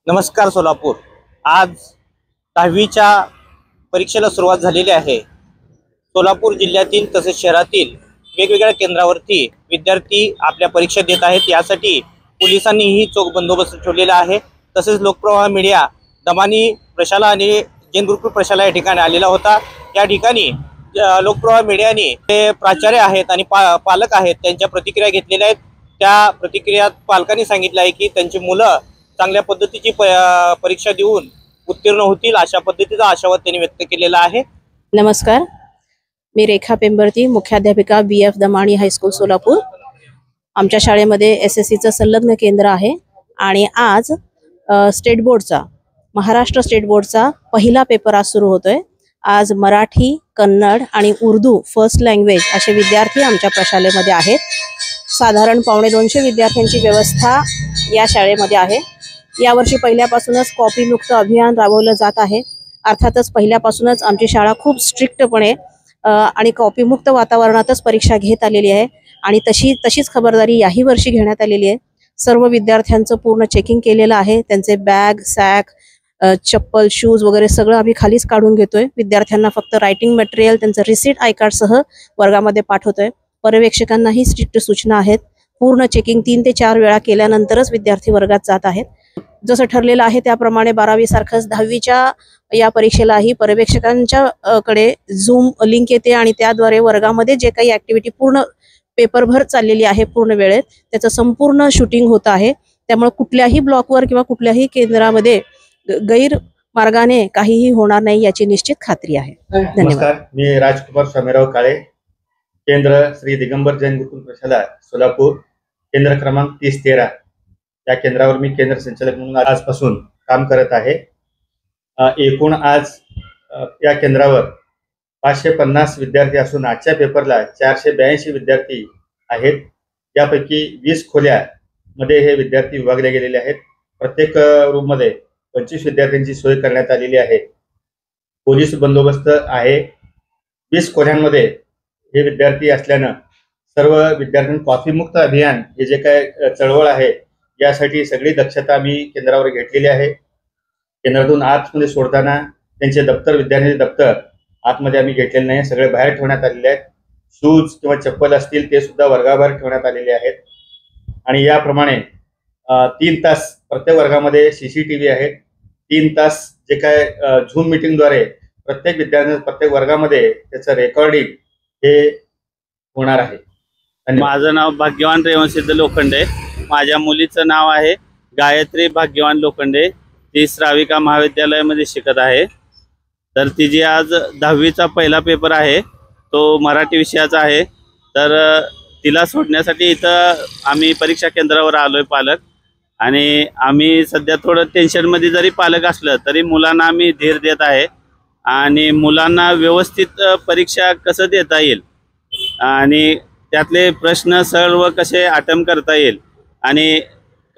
नमस्कार सोलापूर। आज 10वीच्या परीक्षेला सुरुवात झालेली आहे। सोलापूर जिल्ह्यातील तसेच शहरातील वेगवेगळ्या केंद्रावरती विद्यार्थी आपल्या परीक्षा देत आहेत। यासाठी पोलिसांनीही चोख बंदोबस्त ठेवलेला आहे। तसेच लोकप्रवाह मीडिया दमानी प्रशाला आणि जैन गुरुकुल प्रशाला या ठिकाणी आलेला होता। या ठिकाणी लोकप्रवाह मीडियाने ते प्राचार्य आहेत आणि पालक आहेत त्यांच्या प्रतिक्रिया घेतलेल्या आहेत। त्या प्रतिक्रियात पालकांनी सांगितलं आहे की त्यांची मुलं चांगल्या पद्धतीची परीक्षा देऊन उत्तीर्ण होतील अशा पद्धतीचा आशावाद त्यांनी व्यक्त केलेला आहे। नमस्कार, मी रेखा पेंबरती, मुख्याध्यापिका BF दमानी हायस्कूल सोलापूर। आमच्या शाळेमध्ये SSCचं संलग्न केंद्र आहे आणि आज स्टेट बोर्डचा महाराष्ट्र स्टेट बोर्डचा पहिला पेपर आज सुरू होतोय। आज मराठी, कन्नड आणि उर्दू फर्स्ट लँग्वेज असे विद्यार्थी आमच्या प्रशालेमध्ये आहेत। साधारण 250 विद्यार्थ्यांची व्यवस्था या शाळेमध्ये आहे। यावर्षी पहिल्यापासूनच कॉपी मुक्त अभियान राबवलं जात आहे। अर्थातच पहिल्यापासूनच आमची शाळा खूप स्ट्रिक्टपणे आणि कॉपी मुक्त वातावरणातच परीक्षा घेत आलेली आहे आणि तशीच खबरदारी याही वर्षी घेण्यात आलेली आहे। सर्व विद्यार्थ्यांचं पूर्ण चेकिंग केलेलं आहे। त्यांचे बॅग, सॅक, चप्पल, शूज वगैरे सगळं आम्ही खालीच काढून घेतोय। विद्यार्थ्यांना फक्त रायटिंग मटेरियल त्यांचं रिसीट आय कार्ड सह वर्गामध्ये पाठवतोय। पर्यवेक्षकांनाही स्ट्रिक्ट सूचना आहेत। पूर्ण चेकिंग 3 ते 4 वेळा केल्यानंतरच विद्यार्थी वर्गात जात आहेत। जसं ठरलेलं आहे त्याप्रमाणे 12वी सारखंच 10वीच्या या परीक्षेलाही पर्यवेक्षकांच्या कडे झूम लिंक येते आणि त्याद्वारे वर्गामध्ये जे काही ऍक्टिव्हिटी पूर्ण पेपरभर चाललेली आहे पूर्ण वेळेत त्याचं संपूर्ण शूटिंग होत आहे। त्यामुळे कुठल्याही ब्लॉकवर किंवा कुठल्याही केंद्रामध्ये गैरमार्गाने काहीही होणार नाही याची निश्चित खात्री आहे। धन्यवाद। मी राजकुमार स्वामीराव काळे, केंद्र श्री दिगंबर जैन गुरुकुल प्रशाला सोलापूर, केंद्र क्रमांक 3013 या केंद्रावर मी केंद्र संचालक म्हणून आजपासून काम करत आहे। एकूण आज या केंद्रावर 550 विद्यार्थी असून आजच्या पेपरला 482 विद्यार्थी आहेत। यापैकी 20 खोल्यामध्ये हे विद्यार्थी विभागले गेलेले आहेत। प्रत्येक रूममध्ये 25 विद्यार्थ्यांची सोय करण्यात आलेली आहे। पोलीस बंदोबस्त आहे। 20 खोल्यांमध्ये हे विद्यार्थी असल्यानं सर्व विद्यार्थ्यांनी कॉफी मुक्त अभियान हे जे काय चळवळ आहे यासाठी सगळी दक्षता आम्ही केंद्रावर घेतलेली आहे। केंद्रातून आतमध्ये सोडताना त्यांचे दप्तर, विद्यार्थ्यांचे दप्तर आतमध्ये आम्ही घेतलेले नाही, सगळे बाहेर ठेवण्यात आलेले आहेत। शूज किंवा चप्पल असतील ते सुद्धा वर्गाबाहेर ठेवण्यात आलेले आहेत। आणि याप्रमाणे 3 तास प्रत्येक वर्गामध्ये CCTV आहेत। 3 तास जे काय झूम मीटिंगद्वारे प्रत्येक विद्यार्थ्यांना प्रत्येक वर्गामध्ये त्याचं रेकॉर्डिंग हे होणार आहे। माझं नाव भाग्यवान रेवणसिद्ध लोखंडे। माझ्या मुलीचं नाव आहे गायत्री भाग्यवान लोखंडे। ती श्राविका महाविद्यालयामध्ये शिकत आहे। तर तिची आज 10वीचा पहिला पेपर आहे, तो मराठी विषयाचा आहे। तर तिला सोडण्यासाठी इथं आम्ही परीक्षा केंद्रावर आलोय पालक, आणि आम्ही सध्या थोडं टेन्शनमध्ये जरी पालक असलं तरी मुलांना आम्ही धीर देत आहे आणि मुलांना व्यवस्थित परीक्षा कसं देता येईल आणि त्यातले प्रश्न सर्व कसे अटेम्प्ट करता येईल आणि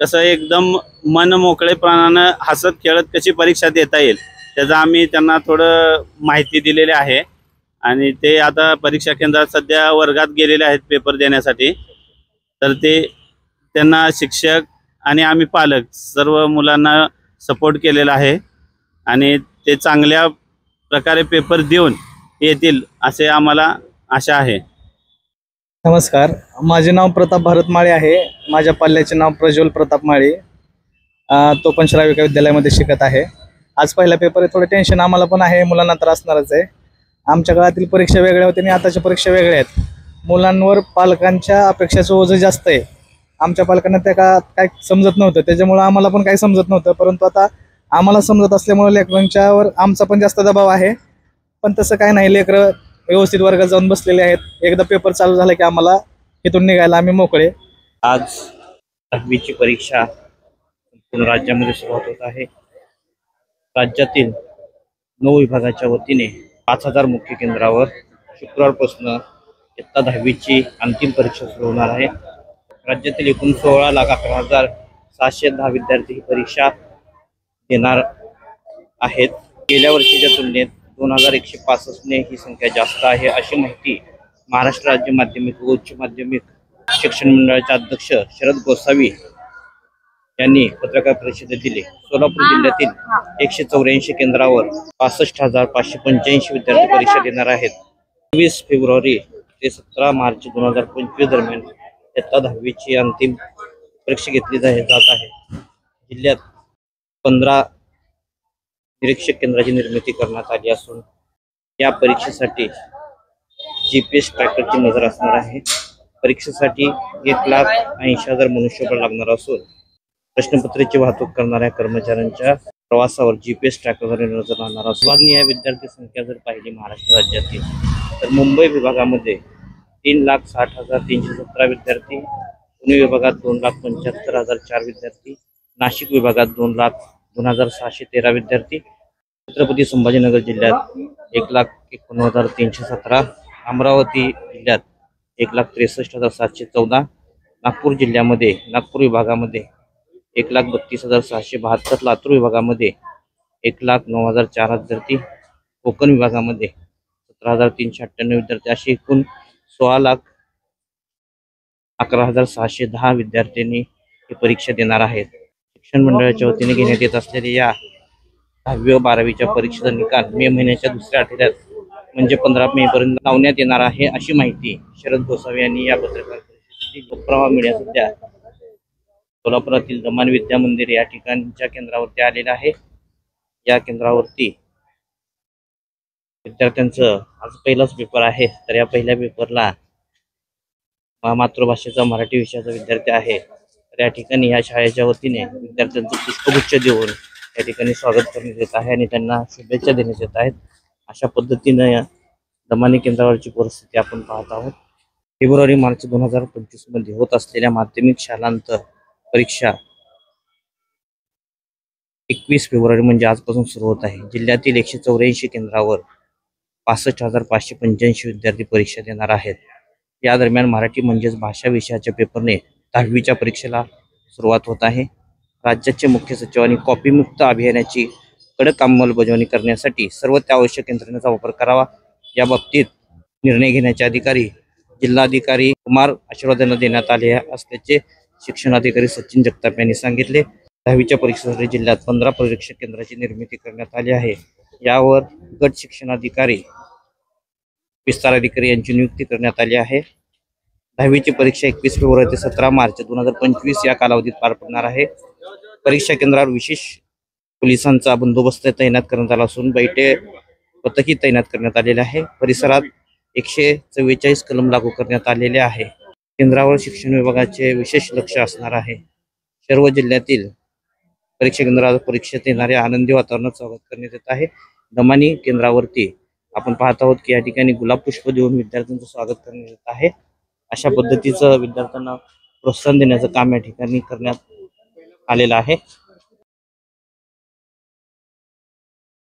कसं एकदम मन मोकळेपणानं हसत खेळत कशी परीक्षा देता येईल त्याचा आम्ही त्यांना थोडं माहिती दिलेली आहे। आणि ते आता परीक्षा केंद्रात सध्या वर्गात गेलेले आहेत पेपर देण्यासाठी। तर ते त्यांना शिक्षक आणि आम्ही पालक सर्व मुलांना सपोर्ट केलेला आहे आणि ते चांगल्या प्रकारे पेपर देऊन येतील असे आम्हाला आशा आहे। नमस्कार, माझे नाव प्रताप भारत माळे आहे। माझ्या पाल्याचे नाव प्रज्वल प्रताप माळे। तो पण श्राविका विद्यालयामध्ये शिकत आहे। आज पहिला पेपर आहे, थोडं टेन्शन आम्हाला पण आहे, मुलांना तर असणारच आहे। आमच्या काळातील परीक्षा वेगळ्या होत्या आणि आताच्या परीक्षा वेगळ्या आहेत। मुलांवर पालकांच्या अपेक्षाचं ओझं जास्त आहे। आमच्या पालकांना त्या काळात काय समजत नव्हतं, त्याच्यामुळे आम्हाला पण काही समजत नव्हतं, परंतु आता आम्हाला समजत असल्यामुळे लेकरांच्यावर आमचा पण जास्त दबाव आहे। पण तसं काय नाही, लेकरं व्यवस्थित वर्गात जाऊन बसलेले आहेत। एकदा पेपर चालू झाला की आम्हाला इथून निघायला आम्ही मोकळे। आज 10वीची परीक्षा संपूर्ण राज्यामध्ये सुरुवात होत आहे। राज्यातील 9 विभागाच्या वतीने 5000 मुख्य केंद्रावर शुक्रवारपासून इयत्ता 10वीची अंतिम परीक्षा सुरू होणार आहे। राज्यातील एकूण 16,11,710 विद्यार्थी ही परीक्षा देणार आहेत। गेल्या वर्षीच्या तुलनेत 2165ने ही संख्या जास्त आहे अशी माहिती महाराष्ट्र राज्य माध्यमिक व उच्च माध्यमिक शिक्षण मंडळाचे अध्यक्ष शरद गोसावी यांनी पत्रकार परिषदेत दिले. सोलापूर जिल्ह्यातील 184 केंद्रावर 65,585 विद्यार्थी परीक्षा देणार आहेत. 24 फेब्रुवारी ते 17 मार्च 2025 दरम्यान इयत्ता 10वीची अंतिम परीक्षा घेतली जात आहे. जिल्ह्यात 15 निरीक्षक केंद्राची निर्मिती करण्यात आली असून या परीक्षेसाठी GPS ट्रॅकरची नजर असणार आहे. परीक्षेसाठी 1,80,000 मनुष्यबळ लागणार असून प्रश्नपत्रेची वाहतूक करणाऱ्या कर्मचाऱ्यांच्या प्रवासावर GPS ट्रॅकरवर नजर राहणार असून विभागनीय विद्यार्थी संख्या जर पाहिली महाराष्ट्र राज्यातील तर मुंबई विभागामध्ये 3,60,317 विद्यार्थी, पुणे विभागात 2,75,004 विद्यार्थी, नाशिक विभागात 2,02,613 विद्यार्थी, छत्रपती संभाजीनगर जिल्ह्यात 1,89,317, अमरावती जिल्ह्यात 1,63,714, नागपूर जिल्ह्यामध्ये नागपूर विभागामध्ये 1,32,672, लातूर विभागामध्ये 1,09,004 विद्यार्थी, कोकण विभागामध्ये 17,398 विद्यार्थी अशी एकूण 16,11,610 विद्यार्थ्यांनी ही परीक्षा देणार आहेत. शिक्षण मंडळाच्या वतीने घेण्यात येत असलेल्या या 10वी व 12वीच्या परीक्षेचा निकाल मे महिन्याच्या दुसऱ्या आठवड्यात म्हणजे 15 मे पर्यंत लावण्यात येणार आहे अशी माहिती शरद गोसावी यांनी या पत्रकार परिषदेत लोकप्रवाह मीडिया सध्या सोलापुरातील दमान विद्या मंदिर या ठिकाणच्या केंद्रावरती आलेलं आहे. या केंद्रावरती विद्यार्थ्यांचं आज पहिलाच पेपर आहे. तर या पहिल्या पेपरला मातृभाषेचा मराठी विषयाचा विद्यार्थी आहे. तर या ठिकाणी या शाळेच्या वतीने विद्यार्थ्यांचं पुष्पगुच्छ देऊन या ठिकाणी स्वागत करण्यात येत आहे आणि त्यांना शुभेच्छा देण्यात येत आहेत. अशा पद्धतीनं या दमानी केंद्रावरची परिस्थिती आपण पाहत आहोत. फेब्रुवारी मार्च 2025 मध्ये होत असलेल्या माध्यमिक शालांत परीक्षा 21 फेब्रुवारी म्हणजे आजपासून सुरू होत आहे. जिल्ह्यातील 184 केंद्रावर 65,585 विद्यार्थी परीक्षा देणार आहेत. या दरम्यान मराठी म्हणजेच भाषा विषयाच्या पेपरने 10वीच्या परीक्षेला सुरुवात होत आहे. राज्याचे मुख्य सचिवांनी कॉपीमुक्त अभियानाची कडक अंमलबजावणी करण्यासाठी सर्व आवश्यक यंत्रणेचा वापर करावा. या बाबतीत निर्णय घेण्याचे अधिकारी जिल्हाधिकारी कुमार आशीर्वाद यांना देण्यात आले असल्याचे शिक्षणाधिकारी सचिन जगताप यांनी सांगितले. 10वीच्या परीक्षेसाठी जिल्ह्यात 15 परीक्षा केंद्राची निर्मिती करण्यात आली आहे. यावर गट शिक्षणाधिकारी विस्तार अधिकारी यांची नियुक्ती करण्यात आली आहे. 10वीची परीक्षा 21 फेब्रुवारी ते 17 मार्च 2025 या कालावधीत पार पडणार आहे. परीक्षा केंद्रावर विशेष पोलिसांचा बंदोबस्त तैनात करण्यात आला असून बैठे पथकही तैनात करण्यात आलेले आहे. परिसरात 144 कलम लागू करण्यात आलेले आहे. केंद्रावर शिक्षण विभागाचे विशेष लक्ष असणार आहे. सर्व जिल्ह्यातील परीक्षा केंद्रावर परीक्षेत येणाऱ्या आनंदी वातावरणात स्वागत करण्यात येत आहे. दमानी केंद्रावरती आपण पाहत आहोत की या ठिकाणी गुलाब पुष्प देऊन विद्यार्थ्यांचं स्वागत करण्यात येत आहे. अशा पद्धतीचं विद्यार्थ्यांना प्रोत्साहन देण्याचं काम या ठिकाणी करण्यात आलेलं आहे.